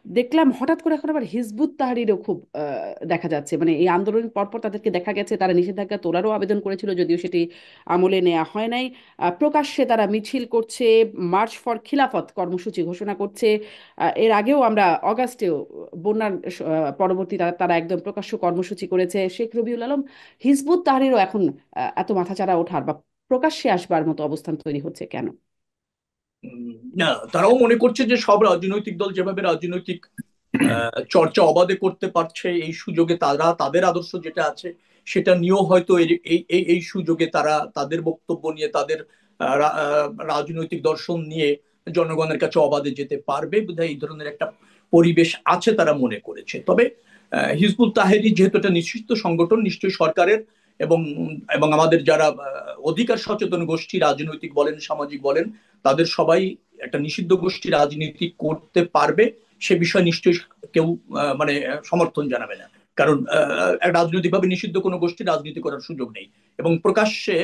দেখলাম হঠাৎ করে এখন আবার হিজবুত তাহরিরও খুব দেখা যাচ্ছে, মানে এই আন্দোলনের পরপর তাদেরকে দেখা গেছে তারা নিষেধাজ্ঞা তোলারও আবেদন করেছিল, যদিও সেটি আমলে নেওয়া হয় নাই। প্রকাশ্যে তারা মিছিল করছে, মার্চ ফর খিলাফত কর্মসূচি ঘোষণা করছে। এর আগেও আমরা অগাস্টেও বন্যার পরবর্তী তারা তারা একদম প্রকাশ্য কর্মসূচি করেছে। শেখ রবিউল আলম, হিজবুত তাহরিরও এখন এত মাথাচাড়া ওঠার বা প্রকাশ্যে আসবার মতো অবস্থান তৈরি হচ্ছে কেন? উম, না, তারাও মনে করছে যে সব রাজনৈতিক দল যেভাবে রাজনৈতিক চর্চা অবাধে করতে পারছে, এই সুযোগে তারা তাদের আদর্শ যেটা আছে সেটা নিয়েও হয়তো এই এই এই এই সুযোগে তারা তাদের বক্তব্য নিয়ে তাদের রাজনৈতিক দর্শন নিয়ে জনগণের কাছে অবাধে যেতে পারবে বোধহয় এই ধরনের একটা পরিবেশ আছে তারা মনে করেছে। তবে হিজবুত তাহরির যেহেতু একটা নিষিদ্ধ সংগঠন, নিশ্চয়ই সরকারের এবং এবং আমাদের যারা অধিকার সচেতন গোষ্ঠী, রাজনৈতিক বলেন সামাজিক বলেন, তাদের সবাই একটা নিষিদ্ধ গোষ্ঠী রাজনীতি করতে পারবে সে বিষয়ে নিশ্চয়ই কেউ মানে সমর্থন জানাবে না। কারণ রাজনৈতিকভাবে নিষিদ্ধ কোনো গোষ্ঠীর রাজনীতি করার সুযোগ নেই এবং প্রকাশ্যে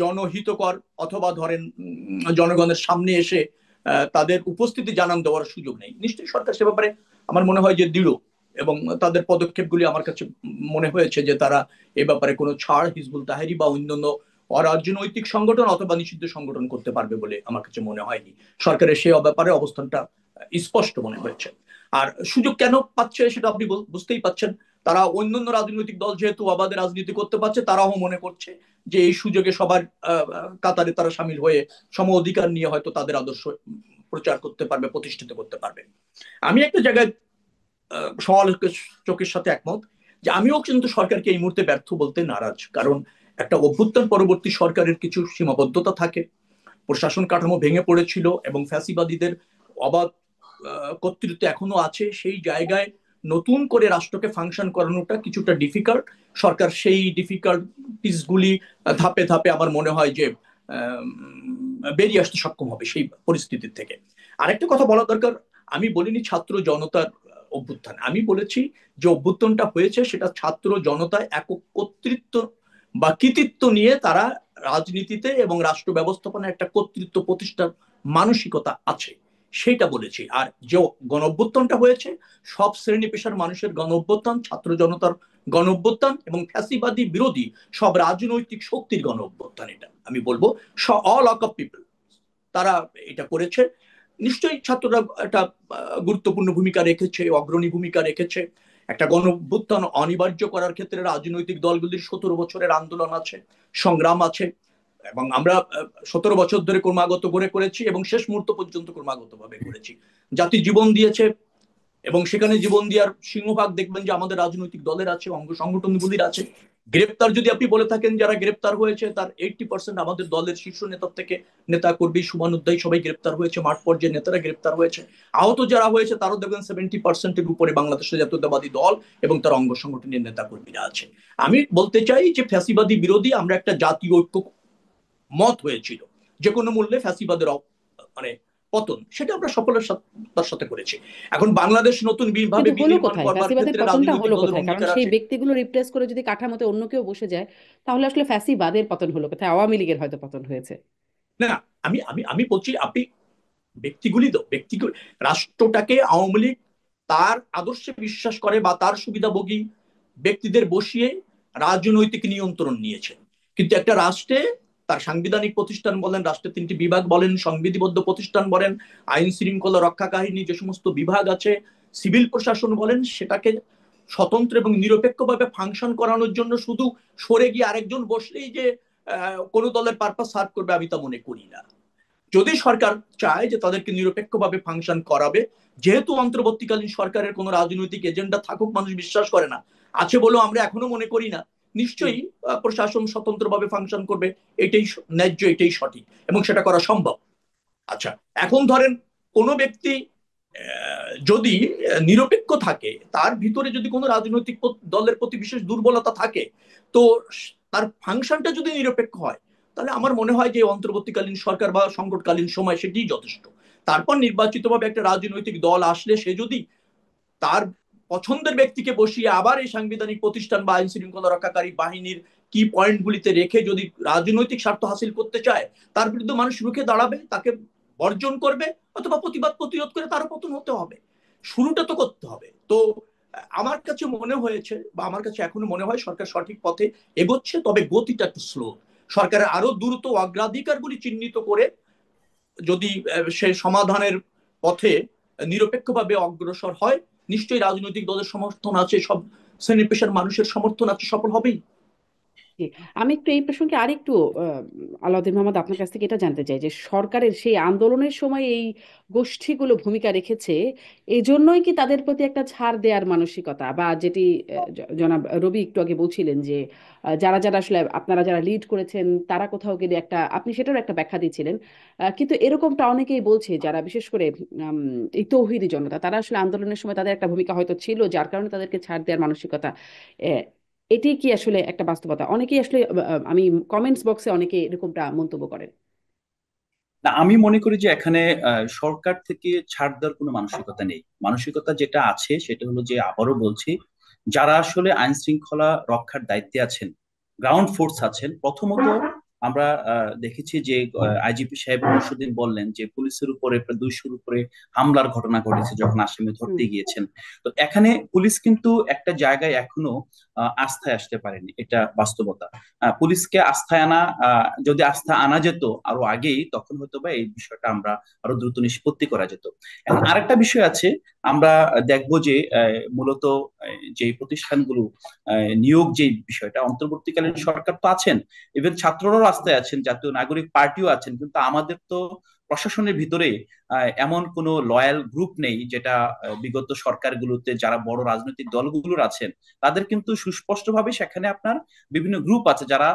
জনহিতকর অথবা ধরেন জনগণের সামনে এসে তাদের উপস্থিতি জানান দেওয়ার সুযোগ নেই। নিশ্চয়ই সরকার সে ব্যাপারে আমার মনে হয় যে দৃঢ়, এবং তাদের পদক্ষেপগুলি আমার কাছে মনে হয়েছে যে তারা এ ব্যাপারে কোনো ছাড় হিজবুল তাহেরি বা অন্যান্য অরাজনৈতিক সংগঠন অথবা নিষিদ্ধ সংগঠন করতে পারবে বলে আমার কাছে মনে হয়নি। সরকারের সেই ব্যাপারে অবস্থানটা স্পষ্ট মনে হয়েছে। আর সুযোগ কেন পাচ্ছে সেটা আপনি বুঝতেই পাচ্ছেন। তারা অন্যান্য রাজনৈতিক দল যেহেতু অবাধে রাজনীতি করতে পারছে, তারাও মনে করছে যে এই সুযোগে সবার কাতারে তারা সামিল হয়ে সম অধিকার নিয়ে হয়তো তাদের আদর্শ প্রচার করতে পারবে, প্রতিষ্ঠিত করতে পারবে। আমি একটা জায়গায় সমালোচকের চোখের সাথে একমত যে আমিও কিন্তু সরকারকে এই মুহূর্তে ব্যর্থ বলতে নারাজ। কারণ একটা অভ্যুত্থান পরবর্তী সরকারের কিছু সীমাবদ্ধতা থাকে, প্রশাসন কাঠামো ভেঙে পড়েছিল এবং ফ্যাসিবাদীদের অবাধ কর্তৃত্ব এখনো আছে। সেই জায়গায় নতুন করে রাষ্ট্রকে ফাংশন করানোটা কিছুটা ডিফিকাল্ট। সরকার সেই ডিফিকাল্টিস গুলি ধাপে ধাপে আমার মনে হয় যে বেরিয়ে আসতে সক্ষম হবে সেই পরিস্থিতির থেকে। আরেকটা কথা বলা দরকার, আমি বলিনি ছাত্র জনতার অভ্যুত্থান, আমি বলেছি যে অভ্যুত্থানটা হয়েছে সেটা ছাত্র জনতায় একক কর্তৃত্ব বা কৃতিত্ব নিয়ে তারা রাজনীতিতে এবং রাষ্ট্র ব্যবস্থাপনায় একটা কর্তৃত্ব প্রতিষ্ঠার মানসিকতা আছে, সেইটা বলেছি। আর যে গণ অভ্যুত্থানটা হয়েছে সব শ্রেণী পেশার মানুষের গণ অভ্যুত্থান, ছাত্র জনতার গণ অভ্যুত্থান এবং ফ্যাসিবাদী বিরোধী সব রাজনৈতিক শক্তির গণ অভ্যুত্থান। এটা আমি বলবো অল অফ পিপল তারা এটা করেছে। নিশ্চয়ই ছাত্ররা একটা গুরুত্বপূর্ণ ভূমিকা রেখেছে, অগ্রণী ভূমিকা রেখেছে। একটা গণ অভ্যুত্থান অনিবার্য করার ক্ষেত্রে রাজনৈতিক দলগুলির 17 বছরের আন্দোলন আছে, সংগ্রাম আছে, এবং আমরা 17 বছর ধরে ক্রমাগত গড়ে করেছি এবং শেষ মুহূর্ত পর্যন্ত ক্রমাগত ভাবে করেছি। জাতি জীবন দিয়েছে এবং সেখানে জীবন দেওয়ার সিংহভাগ দেখবেন যে আমাদের রাজনৈতিক দলের আছে, অঙ্গ সংগঠনগুলির আছে। গ্রেপ্তার যদি আপনি বলে থাকেন যারা গ্রেপ্তার হয়েছে তার 80% আমাদের দলের শীর্ষ নেতার থেকে নেতা কর্মী শুভানুধ্যায়ী সবাই গ্রেপ্তার হয়েছে, মাঠ পর্যায়ে নেতারা গ্রেপ্তার হয়েছে। আহত যারা হয়েছে তারও দেখবেন 70%-এর উপরে বাংলাদেশের জাতীয়তাবাদী দল এবং তার অঙ্গ সংগঠনের নেতা কর্মীরা আছে। আমি বলতে চাই যে ফ্যাসিবাদী বিরোধী আমরা একটা জাতীয় ঐক্য মত হয়েছিল যে কোনো মূল্যে ফ্যাসিবাদের মানে পতন, সেটা আমরা সফলতার সাথে করেছি। এখন বাংলাদেশ নতুন ভাবে কিন্তু হলো বিনির্মাণ কোথায়, করবার ফ্যাসিবাদের ক্ষেত্রে পতনটা রাজনৈতিক হলো দলের কোথায়? কারণ অঙ্গীকার সেই আছে। ব্যক্তিগুলো রিপ্লেস করে যদি কাঠামোতে অন্য কেউ বসে যায়, তাহলে আসলে ফ্যাসিবাদের পতন হলো কোথায়? আওয়ামী লীগের হয়তো পতন হয়েছে। না, আমি আমি আমি বলছি আপনি ব্যক্তিগুলি তো ব্যক্তিগুলি রাষ্ট্রটাকে আওয়ামী লীগ তার আদর্শে বিশ্বাস করে বা তার সুবিধাভোগী ব্যক্তিদের বসিয়ে রাজনৈতিক নিয়ন্ত্রণ নিয়েছে। কিন্তু একটা রাষ্ট্রে তার সাংবিধানিক প্রতিষ্ঠান বলেন, রাষ্ট্রের 3টি বিভাগ বলেন, সংবিধিবদ্ধ প্রতিষ্ঠান বলেন, আইন শৃঙ্খলা রক্ষাকাহিনী যে সমস্ত বিভাগ আছে, সিভিল প্রশাসন বলেন, সেটাকে স্বতন্ত্র এবং নিরপেক্ষভাবে ফাংশন করানোর জন্য শুধু সরে গিয়ে আরেকজন বসলেই যে কোনো দলের পারপাস সার্ভ করবে আমি তা মনে করি না। যদি সরকার চায় যে তাদেরকে নিরপেক্ষভাবে ফাংশন করাবে, যেহেতু অন্তর্বর্তীকালীন সরকারের কোনো রাজনৈতিক এজেন্ডা থাকুক মানুষ বিশ্বাস করে না, আছে বলেও আমরা এখনো মনে করি না, হুম। নিশ্চয়ই প্রশাসন স্বতন্ত্রভাবে ফাংশন করবে। এটাই ন্যায্য, এটাই সঠিক এবং সেটা করা সম্ভব। আচ্ছা, এখন ধরেন কোন ব্যক্তি যদি নিরপেক্ষ থাকে, তার ভিতরে যদি কোনো রাজনৈতিক দলের প্রতি বিশেষ দুর্বলতা থাকে, তো তার ফাংশনটা যদি নিরপেক্ষ হয়, তাহলে আমার মনে হয় যে অন্তর্বর্তীকালীন সরকার বা সংকটকালীন সময় সেটিই যথেষ্ট। তারপর নির্বাচিতভাবে একটা রাজনৈতিক দল আসলে সে যদি তার পছন্দের ব্যক্তিকে বসিয়ে আবার এই সাংবিধানিক প্রতিষ্ঠান বা আইন শৃঙ্খলা রক্ষাকারী বাহিনীর কি পয়েন্টগুলিতে রেখে যদি রাজনৈতিক স্বার্থ হাসিল করতে চায়, তার বিরুদ্ধে মানুষ রুখে দাঁড়াবে, তাকে বর্জন করবে অথবা প্রতিবাদ প্রতিরোধ করে তারও পতন হতে হবে। শুরুটা তো করতে হবে। তো আমার কাছে মনে হয়েছে, বা আমার কাছে এখনো মনে হয় সরকার সঠিক পথে এগোচ্ছে, তবে গতিটা একটু স্লো। সরকারের আরো দ্রুত অগ্রাধিকারগুলি চিহ্নিত করে যদি সে সমাধানের পথে নিরপেক্ষভাবে অগ্রসর হয়, নিশ্চয়ই রাজনৈতিক দলের সমর্থন আছে, সব শ্রেণী পেশার মানুষের সমর্থন আছে, সফল হবেই। জি, আমি একটু এই প্রসঙ্গে আরেকটু আলাউদ্দিন মোহাম্মদ আপনার কাছ থেকে এটা জানতে চাই যে সরকারের সেই আন্দোলনের সময় এই গোষ্ঠীগুলো ভূমিকা রেখেছে, এই জন্যই কি তাদের প্রতি একটা ছাড় দেওয়ার মানসিকতা, বা যেটি জনাব রবি একটু আগে বলছিলেন যে যারা যারা আসলে আপনারা যারা লিড করেছেন তারা কোথাও গেলে একটা, আপনি সেটারও একটা ব্যাখ্যা দিচ্ছিলেন, কিন্তু এরকমটা অনেকেই বলছে যারা বিশেষ করে উম, এই তৌহিদি জনতা, তারা আসলে আন্দোলনের সময় তাদের একটা ভূমিকা হয়তো ছিল যার কারণে তাদেরকে ছাড় দেওয়ার মানসিকতা। এটি কি আসলে একটা বাস্তবতা? অনেকেই আসলে আমি কমেন্টস বক্সে অনেকে এরকমটা মন্তব্য করেন। না, আমি মনে করি যে এখানে সরকার থেকে ছাড় দেওয়ার কোনো মানসিকতা নেই। মানসিকতা যেটা আছে সেটা হলো যে, আবারও বলছি, যারা আসলে আইন শৃঙ্খলা রক্ষার দায়িত্বে আছেন, গ্রাউন্ড ফোর্স আছেন, প্রথমত আমরা দেখেছি যে আইজিপি সাহেব পরশুদিন বললেন যে পুলিশের উপরে প্রায় 200-র উপরে হামলার ঘটনা ঘটেছে যখন আসামি হুম। ধরতে গিয়েছেন। তো এখানে পুলিশ কিন্তু একটা জায়গায় এখনো আস্থায় আসতে পারেনি, এটা বাস্তবতা। পুলিশকে আস্থায় আনা, যদি আস্থা আনা যেত আরো আগেই, তখন হয়তো বা এই বিষয়টা আমরা আরো দ্রুত নিষ্পত্তি করা যেত। এখন আরেকটা বিষয় আছে, আমরা দেখবো যে মূলত যে প্রতিষ্ঠানগুলো নিয়োগ, যে বিষয়টা, অন্তর্বর্তীকালীন সরকার তো আছেন, ইভেন ছাত্ররাও রাস্তায় আছেন, জাতীয় নাগরিক পার্টিও আছেন, কিন্তু আমাদের তো প্রশাসনের ভিতরে এমন কোনো লয়াল গ্রুপ নেই যেটা বিগত সরকারগুলোতে যারা বড় রাজনৈতিক দলগুলোর আছেন তাদের কিন্তু সুস্পষ্টভাবে সেখানে আপনার বিভিন্ন গ্রুপ আছে, যারা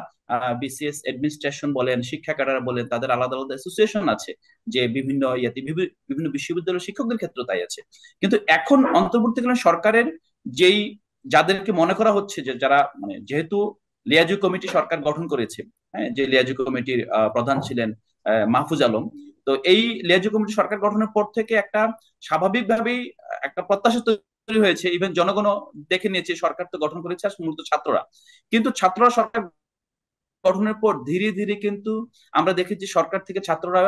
বিসিএস অ্যাডমিনিস্ট্রেশন বলেন, শিক্ষা ক্যাডার বলেন, তাদের আলাদা আলাদা অ্যাসোসিয়েশন আছে, যে বিভিন্ন ইয়াতে বিভিন্ন বিশ্ববিদ্যালয়ের শিক্ষকদের ক্ষেত্রে তাই আছে। কিন্তু এখন অন্তর্বর্তীকালীন সরকারের যেই যাদেরকে মনে করা হচ্ছে যে যারা, মানে যেহেতু লিয়াজু কমিটি সরকার গঠন করেছে, হ্যাঁ, যে লিয়াজু কমিটির প্রধান ছিলেন মাহফুজ আলম। তো এই লিয়াজু কমিটি সরকার গঠনের পর থেকে একটা স্বাভাবিকভাবেই একটা প্রত্যাশা তৈরি হয়েছে, ইভেন জনগণও দেখে নিয়েছে, সরকার তো গঠন করেছে মূলত ছাত্ররা। কিন্তু ছাত্ররা সরকার গঠনের পর ধীরে ধীরে কিন্তু আমরা দেখেছি সরকার থেকে ছাত্ররা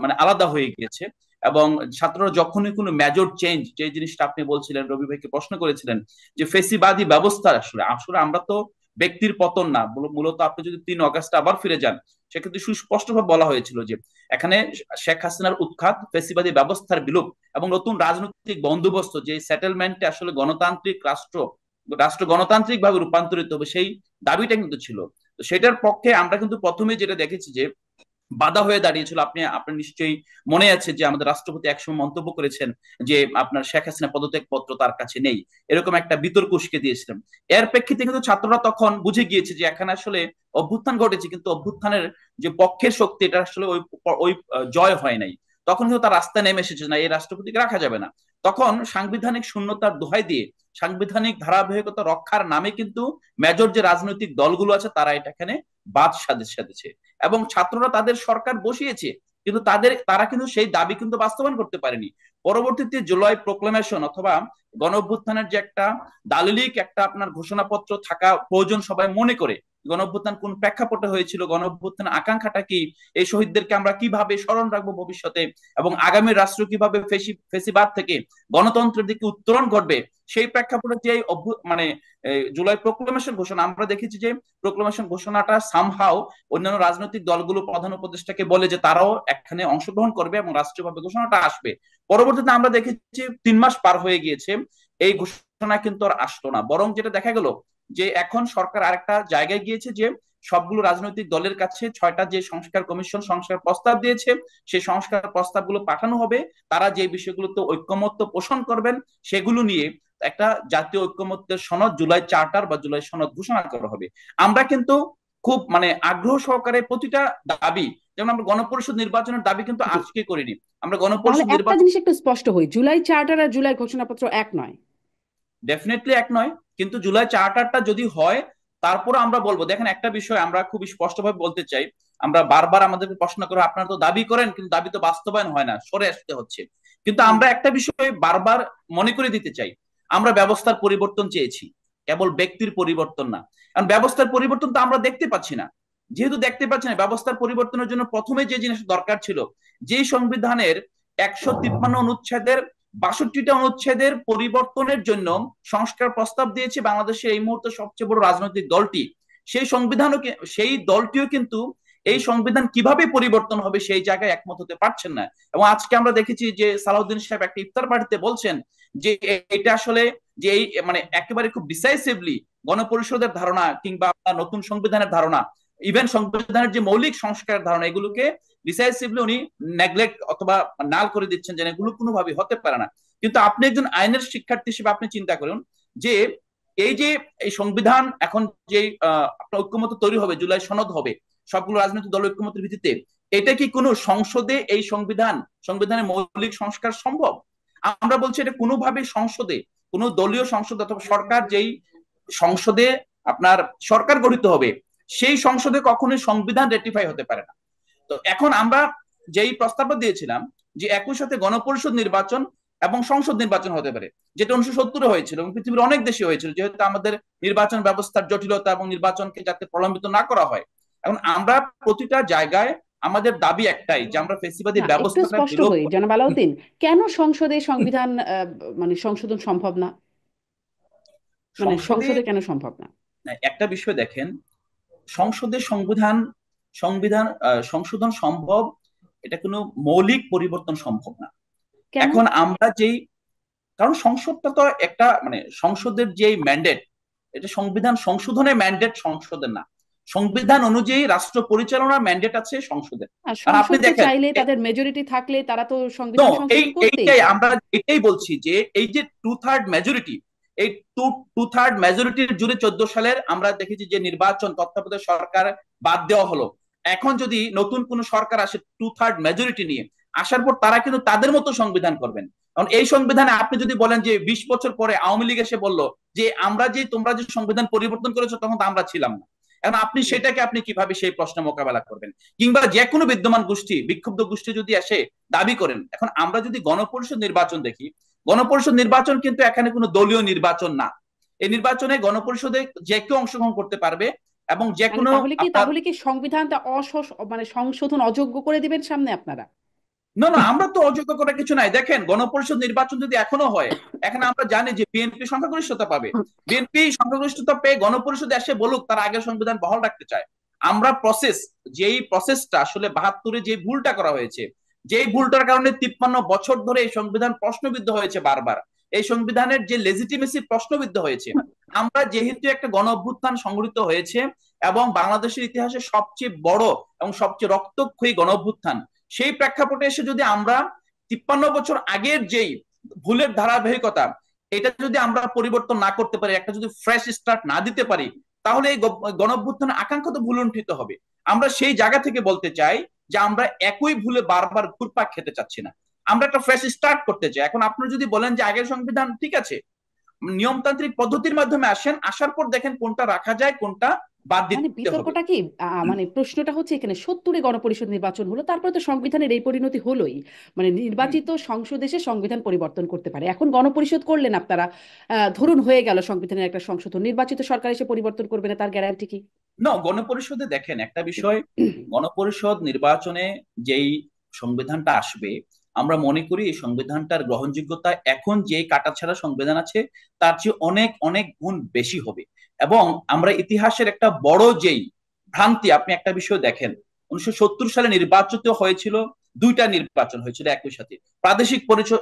মানে আলাদা হয়ে গিয়েছে। এবং ছাত্ররা যখনই কোনো মেজর চেঞ্জ, যে জিনিসটা আপনি বলছিলেন, রবি ভাইকে প্রশ্ন করেছিলেন, যে ফেসিবাদী ব্যবস্থা, আসলে আসলে আমরা তো ব্যক্তির পতন না, মূলত আপনি যদি 3 আগস্ট আবার ফিরে যান, সেক্ষেত্রে সুস্পষ্টভাবে বলা হয়েছিল যে এখানে শেখ হাসিনার উৎখাত, ফেসিবাদী ব্যবস্থার বিলোপ এবং নতুন রাজনৈতিক বন্দোবস্ত, যে সেটেলমেন্টে আসলে গণতান্ত্রিক রাষ্ট্র রাষ্ট্র গণতান্ত্রিক ভাবে রূপান্তরিত হবে, সেই দাবিটা কিন্তু ছিল। তো সেটার পক্ষে আমরা কিন্তু প্রথমে যেটা দেখেছি যে বাধা হয়ে দাঁড়িয়েছিল, আপনার নিশ্চয়ই মনে আছে যে আমাদের রাষ্ট্রপতি একসময় মন্তব্য করেছেন যে আপনার শেখ হাসিনা পদত্যাগ পত্র তার কাছে নেই, এরকম একটা বিতর্ক উস্কে দিয়েছিলেন। এর প্রেক্ষিতে কিন্তু ছাত্ররা তখন বুঝে গিয়েছে যে এখানে আসলে অভ্যুত্থান ঘটেছে, কিন্তু অভ্যুত্থানের যে পক্ষের শক্তি, এটা আসলে ওই ওই জয় হয় নাই। তখন কিন্তু তার রাস্তায় নেমে এসেছে, না, এই রাষ্ট্রপতিকে রাখা যাবে না। তখন সাংবিধানিক শূন্যতার দোহাই দিয়ে, সাংবিধানিক ধারাবাহিকতা রক্ষার নামে কিন্তু মেজর যে রাজনৈতিক দলগুলো আছে তারা এটা এখানে বাদ সাধেছে। এবং ছাত্ররা তাদের সরকার বসিয়েছে, কিন্তু তারা কিন্তু সেই দাবি কিন্তু বাস্তবায়ন করতে পারেনি। পরবর্তীতে জুলাই প্রোক্লেমেশন অথবা গণ অভ্যুত্থানের যে একটা দালিলিক একটা আপনার ঘোষণাপত্র থাকা প্রয়োজন সবাই মনে করে, গণ অভ্যুত্থান কোন প্রেক্ষাপটে হয়েছিল, গণ অভ্যুত্থানের আকাঙ্ক্ষাটা কি, এই শহীদদেরকে আমরা কিভাবে স্মরণ রাখবো ভবিষ্যতে, এবং আগামী রাষ্ট্র কিভাবে ফেসিবাদ থেকে গণতন্ত্রের দিকে উত্তরণ ঘটবে, সেই প্রেক্ষাপটে যে মানে জুলাই প্রোক্লেমেশন ঘোষণা, আমরা দেখেছি যে প্রোক্লেমেশন ঘোষণাটা সামহাও অন্যান্য রাজনৈতিক দলগুলো প্রধান উপদেষ্টাকে বলে যে তারাও এখানে অংশগ্রহণ করবে এবং রাষ্ট্রীয়ভাবে ঘোষণাটা আসবে। পরবর্তীতে আমরা দেখেছি 3 মাস পার হয়ে গিয়েছে, এই ঘোষণা কিন্তু আর আসলো না, বরং যেটা দেখা গেল যে এখন সরকার আরেকটা জায়গায় গিয়েছে, যে সবগুলো রাজনৈতিক দলের কাছে 6টা যে সংস্কার কমিশন সংস্কার প্রস্তাব দিয়েছে, সেই সংস্কার প্রস্তাবগুলো পাঠানো হবে, তারা যে বিষয়গুলোতে ঐক্যমত্য পোষণ করবেন সেগুলো নিয়ে একটা জাতীয় ঐক্যমত্যের সনদ, জুলাই চার্টার বা জুলাই সনদ ঘোষণা করা হবে। আমরা কিন্তু খুব মানে আগ্রহ সহকারে প্রতিটা দাবি, যেমন আমরা গণপরিষদ নির্বাচনের দাবি কিন্তু জি, আজকে করিনি, আমরা তাহলে গণপরিষদ একটা নির্বাচন জিনিস একটু স্পষ্ট হই, জুলাই চার্টার আর জুলাই ঘোষণাপত্র এক নয়। ডেফিনেটলি এক নয়, কিন্তু জুলাই চার্টারটা যদি হয়, তারপরে আমরা বলবো। দেখেন, একটা বিষয় আমরা খুব স্পষ্টভাবে বলতে চাই, আমরা বারবার আমাদেরকে প্রশ্ন করে আপনারা তো দাবি করেন কিন্তু দাবি তো বাস্তবায়ন হয় না, সরে আসতে হচ্ছে। কিন্তু হুম। আমরা একটা বিষয় বারবার মনে করে দিতে চাই, আমরা ব্যবস্থার পরিবর্তন চেয়েছি, কেবল ব্যক্তির পরিবর্তন না। কারণ ব্যবস্থার পরিবর্তন তো আমরা দেখতে পাচ্ছি না, যেহেতু দেখতে পাচ্ছি না, ব্যবস্থার পরিবর্তনের জন্য প্রথমে যে জিনিস দরকার ছিল, যেই সংবিধানের 153 অনুচ্ছেদের 62টা অনুচ্ছেদের পরিবর্তনের জন্য সংস্কার প্রস্তাব দিয়েছে বাংলাদেশের এই মুহূর্তে সবচেয়ে বড় রাজনৈতিক দলটি। সেই দলটিও কিন্তু এই সংবিধান কিভাবে পরিবর্তন হবে সেই জায়গায় একমত হতে পারছেন না। এবং আজকে আমরা দেখেছি যে সালাউদ্দিন সাহেব একটা ইফতার পার্টিতে বলছেন যে এটা আসলে যে এই মানে একেবারে খুব ডিসাইসিভলি গণপরিষদের ধারণা কিংবা নতুন সংবিধানের ধারণা, ইভেন সংবিধানের যে মৌলিক সংস্কারের ধারণা, এগুলোকে ডিসাইসিভলি উনি নেগলেক্ট অথবা নাল করে দিচ্ছেন, যে এগুলো কোনোভাবেই হতে পারে না। কিন্তু আপনি একজন আইনের শিক্ষার্থী হিসেবে আপনি চিন্তা করুন যে এই সংবিধান এখন যে আপনার ঐক্যমত তৈরি হবে, জুলাই সনদ হবে সবগুলো রাজনৈতিক দল ঐক্যমতের ভিত্তিতে, এটা কি কোনো সংসদে এই সংবিধানের মৌলিক সংস্কার সম্ভব? আমরা বলছি এটা কোনোভাবে সংসদে, কোনো দলীয় সংসদ অথবা সরকার যেই সংসদে আপনার সরকার গঠিত হবে সেই সংসদে কখনোই সংবিধান রেটিফাই হতে পারে না। তো এখন আমরা যেই প্রস্তাবটা দিয়েছিলাম যে একই সাথে গণপরিষদ নির্বাচন এবং সংসদ নির্বাচন হতে পারে, যেটা 1970 হয়েছিল এবং পৃথিবীর অনেক দেশে হয়েছিল, যেহেতু আমাদের নির্বাচন ব্যবস্থার জটিলতা এবং নির্বাচনকে যাতে প্রলম্বিত না করা হয়। এখন আমরা প্রতিটা জায়গায় আমাদের দাবি একটাই যে আমরা ফেসিবাদী না, একটু ব্যবস্থাটা স্পষ্ট বিলোপ হই জনাব আলাউদ্দিন, কেন সংসদে সংবিধান মানে সংশোধন সম্ভব না? মানে সংসদে সংসদে কেন সম্ভব না? একটা বিষয় দেখেন, সংসদে সংবিধান সংবিধান সংশোধন সম্ভব, এটা কোনো মৌলিক পরিবর্তন সম্ভব না। কেন? এখন আমরা যেই, কারণ সংসদটা তো একটা মানে সংসদের যে ম্যান্ডেট, এটা সংবিধান সংশোধনের ম্যান্ডেট সংসদের না, সংবিধান অনুযায়ী রাষ্ট্র পরিচালনার ম্যান্ডেট আছে সংসদের। আর আর আপনি সংসদ তো দেখেন চাইলে তাদের মেজরিটি থাকলে তারা তো নো, সংবিধান সংশোধন করতেই এইটাই পারে। আমরা এটাই বলছি যে এই যে 2/3 মেজরিটি, এই 2/3 মেজরিটির জুড়ে 14 সালের আমরা দেখেছি যে নির্বাচন তত্ত্বাবধায়ক সরকার বাদ দেওয়া হলো। এখন যদি নতুন কোন সরকার আসে 2/3 মেজরিটি নিয়ে আসার পর, তারা কিন্তু তাদের মতো সংবিধান করবেন। কারণ এই সংবিধানে আপনি যদি বলেন যে 20 বছর পরে আওয়ামী লীগ এসে বললো যে তোমরা যে সংবিধান পরিবর্তন করেছো তখন তো আমরা ছিলাম না, এখন আপনি সেটাকে আপনি কিভাবে সেই প্রশ্ন মোকাবেলা করবেন? কিংবা যে কোনো বিদ্যমান গোষ্ঠী, বিক্ষুব্ধ গোষ্ঠী যদি এসে দাবি করেন, এখন আমরা যদি গণপরিষদ নির্বাচন দেখি, গণপরিষদ নির্বাচন কিন্তু এখানে কোনো দলীয় নির্বাচন না। এই নির্বাচনে গণপরিষদে যে কেউ অংশগ্রহণ করতে পারবে এবং যে মানে কোনো তাহলে কি আপনার, তাহলে কি সংবিধানটা মানে সংশোধন অযোগ্য করে দিবেন সামনে আপনারা? না না, আমরা তো অযোগ্য করার কিছু নাই। দেখেন গণপরিষদ নির্বাচন যদি এখনো হয়, এখন আমরা জানি যে বিএনপি সংখ্যাগরিষ্ঠতা পাবে, বিএনপি সংখ্যাগরিষ্ঠতা পেয়ে গণপরিষদে এসে বলুক তারা আগের সংবিধান বহাল রাখতে চায়। আমরা যেই প্রসেসটা আসলে 72-এ যে ভুলটা করা হয়েছে, যেই ভুলটার কারণে 53 বছর ধরে এই সংবিধান প্রশ্নবিদ্ধ হয়েছে বারবার, এই সংবিধানের যে লেজিটিমেসি প্রশ্নবিদ্ধ হয়েছে, আমরা যেহেতু একটা গণ অভ্যুত্থান সংঘটিত হয়েছে এবং বাংলাদেশের ইতিহাসে সবচেয়ে বড় এবং সবচেয়ে রক্তক্ষয়ী গণ অভ্যুত্থান, সেই প্রেক্ষাপটে এসে যদি আমরা 53 বছর আগের যেই ভুলের ধারাবাহিকতা, এটা যদি আমরা পরিবর্তন না করতে পারি, একটা যদি ফ্রেশ স্টার্ট না দিতে পারি, তাহলে এই গণঅভ্যুত্থানের আকাঙ্ক্ষা তো ভুলুণ্ঠিত হবে। আমরা সেই জায়গা থেকে বলতে চাই যে আমরা একই ভুলে বারবার ঘুরপাক খেতে চাচ্ছি না, আমরা একটা ফ্রেশ স্টার্ট করতে চাই। এখন আপনারা যদি বলেন যে আগের সংবিধান ঠিক আছে, নিয়মতান্ত্রিক পদ্ধতির মাধ্যমে আসেন, আসার পর দেখেন কোনটা রাখা যায় কোনটা বাদ মানে দিতে হবে। বিতর্কটা কি মানে প্রশ্নটা হচ্ছে এখানে 70-এ গণপরিষদ নির্বাচন হলো, তারপরে তো সংবিধানের এই পরিণতি হলোই। মানে নির্বাচিত সংসদ এসে সংবিধান পরিবর্তন করতে পারে, এখন গণপরিষদ করলেন আপনারা, ধরুন হয়ে গেল সংবিধানের একটা সংশোধন, নির্বাচিত সরকার এসে পরিবর্তন করবে না, তার গ্যারান্টি কি? না, গণপরিষদে দেখেন একটা বিষয়, গণপরিষদ নির্বাচনে যেই সংবিধানটা আসবে, আমরা মনে করি এই সংবিধানটার গ্রহণযোগ্যতা এখন যে কাটাছাড়া সংবিধান আছে তার চেয়ে অনেক অনেক গুণ বেশি হবে। এবং আমরা ইতিহাসের একটা বড় যেই ভ্রান্তি, আপনি একটা বিষয় দেখেন, 1970 সালে নির্বাচিত হয়েছিল, দুইটা নির্বাচন হয়েছিল একই সাথে, প্রাদেশিক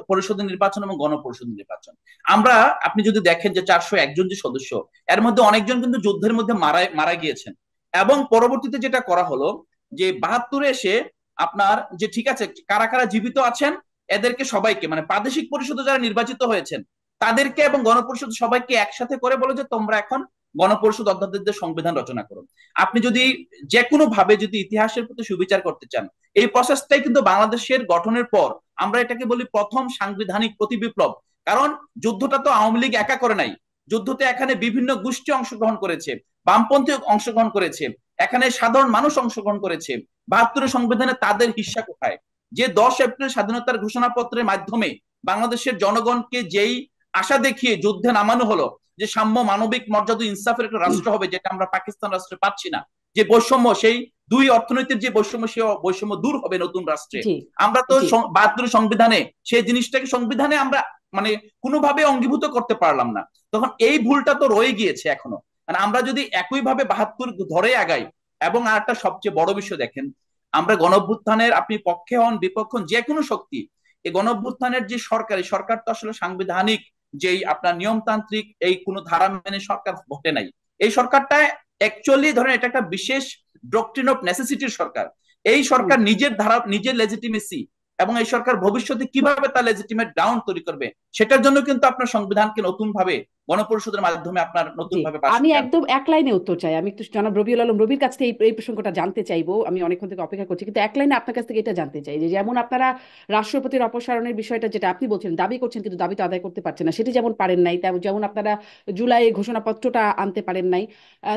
পরিষদের নির্বাচন এবং গণপরিষদ নির্বাচন। আমরা, আপনি যদি দেখেন যে 401 জন যে সদস্য, এর মধ্যে অনেকজন কিন্তু যুদ্ধের মধ্যে মারা মারা গিয়েছেন। এবং পরবর্তীতে যেটা করা হলো যে 72-এ এসে আপনার যে ঠিক আছে কারা কারা জীবিত আছেন এদেরকে সবাইকে, মানে প্রাদেশিক পরিষদে যারা নির্বাচিত হয়েছেন তাদেরকে এবং গণপরিষদ সবাইকে একসাথে করে বলো যে তোমরা এখন গণপরিষদ অধ্যাদেশদের সংবিধান রচনা করুন। আপনি যদি যে কোনো ভাবে যদি ইতিহাসের প্রতি সুবিচার করতে চান, এই প্রসেসটাই কিন্তু বাংলাদেশের গঠনের পর আমরা এটাকে বলি প্রথম সাংবিধানিক প্রতিবিপ্লব। কারণ যুদ্ধটা তো আওয়ামী লীগ একা করে নাই, যুদ্ধতে এখানে বিভিন্ন গোষ্ঠী অংশগ্রহণ করেছে, বামপন্থী অংশগ্রহণ করেছে, এখানে সাধারণ মানুষ অংশগ্রহণ করেছে। 72 সংবিধানে তাদের হিস্সা কোথায়? যে 10 এপ্রিল স্বাধীনতার ঘোষণাপত্রের মাধ্যমে বাংলাদেশের জনগণকে যেই আশা দেখিয়ে যুদ্ধে নামানো হলো যে সাম্য, মানবিক মর্যাদা, ইনসাফের একটা রাষ্ট্র হবে, যেটা আমরা পাকিস্তান রাষ্ট্রে পাচ্ছি না, যে বৈষম্য, সেই দুই, অর্থনৈতিক যে বৈষম্য, সে বৈষম্য দূর হবে নতুন রাষ্ট্রে। জি আমরা তো জি 72 সংবিধানে সেই জিনিসটাকে সংবিধানে আমরা মানে কোনোভাবে অঙ্গীভূত করতে পারলাম না। তখন এই ভুলটা তো রয়ে গিয়েছে এখনো। মানে আমরা যদি একইভাবে 72 ধরে আগাই, এবং আর একটা সবচেয়ে বড় বিষয় দেখেন, আমরা গণঅভ্যুত্থানের, আপনি পক্ষে হন বিপক্ষ হন, যে কোনো শক্তি, এই গণঅভ্যুত্থানের যে সরকারি সরকার তো আসলে সাংবিধানিক যেই আপনার নিয়মতান্ত্রিক এই কোন ধারা মেনে সরকার ভোটে নাই। এই সরকারটা অ্যাকচুয়ালি ধরেন এটা একটা বিশেষ ডক্ট্রিন অফ নেসেসিটির সরকার। এই হুম সরকার নিজের ধারা, নিজের লেজিটিমেসি, এবং এই সরকার ভবিষ্যতে কিভাবে তার লেজিটিমেট গ্রাউন্ড তৈরি করবে, সেটার জন্য কিন্তু আপনার সংবিধানকে নতুন ভাবে গণপরিষদের মাধ্যমে আপনার নতুন জি। ভাবে পাশ আমি করতে হবে। একদম এক লাইনে উত্তর চাই। আমি একটু জনাব রবিউল আলম রবির কাছ থেকে এই প্রসঙ্গটা জানতে চাইবো। আমি অনেকক্ষণ থেকে অপেক্ষা করছি, কিন্তু এক লাইনে আপনার কাছ থেকে এটা জানতে চাই যে যেমন আপনারা রাষ্ট্রপতির অপসারণের বিষয়টা যেটা আপনি বলছেন দাবি করছেন কিন্তু দাবি তো আদায় করতে পারছেন না, সেটি যেমন পারেন নাই, যেমন আপনারা জুলাই ঘোষণাপত্রটা আনতে পারেন নাই,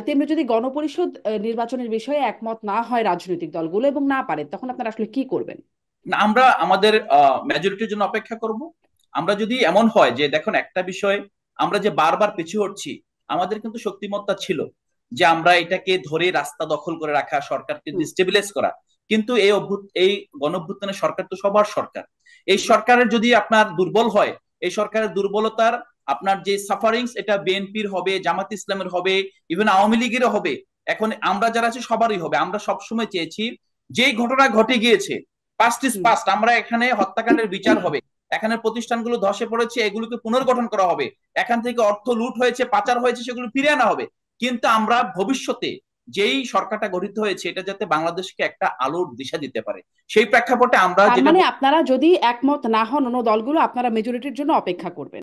তেমনি যদি গণপরিষদ নির্বাচনের বিষয়ে একমত না হয় রাজনৈতিক দলগুলো এবং না পারে, তখন আপনারা আসলে কি করবেন? না, আমরা আমাদের মেজরিটির জন্য অপেক্ষা করব। আমরা যদি এমন হয় যে দেখুন একটা বিষয়, আমরা যে বারবার পিছু হটছি, আমাদের কিন্তু শক্তিমত্তা ছিল যে আমরা এটাকে ধরে রাস্তা দখল করে রাখা, সরকারকে হুম ডিস্টেবিলাইজ করা। কিন্তু এই গণঅভ্যুত্থানের সরকার তো সবার সরকার। এই সরকারের যদি আপনার দুর্বল হয়, এই সরকারের দুর্বলতার আপনার যে সাফারিংস, এটা বিএনপির হবে, জামাত ইসলামের হবে, ইভেন আওয়ামী লীগেরও হবে। এখন আমরা যারা আছি সবারই হবে। আমরা সবসময় চেয়েছি যেই ঘটনা ঘটে গিয়েছে, পাস্ট ইজ হুম পাস্ট, আমরা এখানে হত্যাকাণ্ডের বিচার হবে, এখানে প্রতিষ্ঠানগুলো ধসে পড়েছে এগুলোকে পুনর্গঠন করা হবে, এখান থেকে অর্থ লুট হয়েছে, পাচার হয়েছে, সেগুলো ফিরিয়ে আনা হবে। কিন্তু আমরা ভবিষ্যতে যেই সরকারটা গঠিত হয়েছে এটা যাতে বাংলাদেশকে একটা আলোর দিশা দিতে পারে, সেই প্রেক্ষাপটে আমরা তার যেটা মানে আপনারা যদি একমত না হন অন্য দলগুলো, আপনারা মেজরিটির জন্য অপেক্ষা করবেন?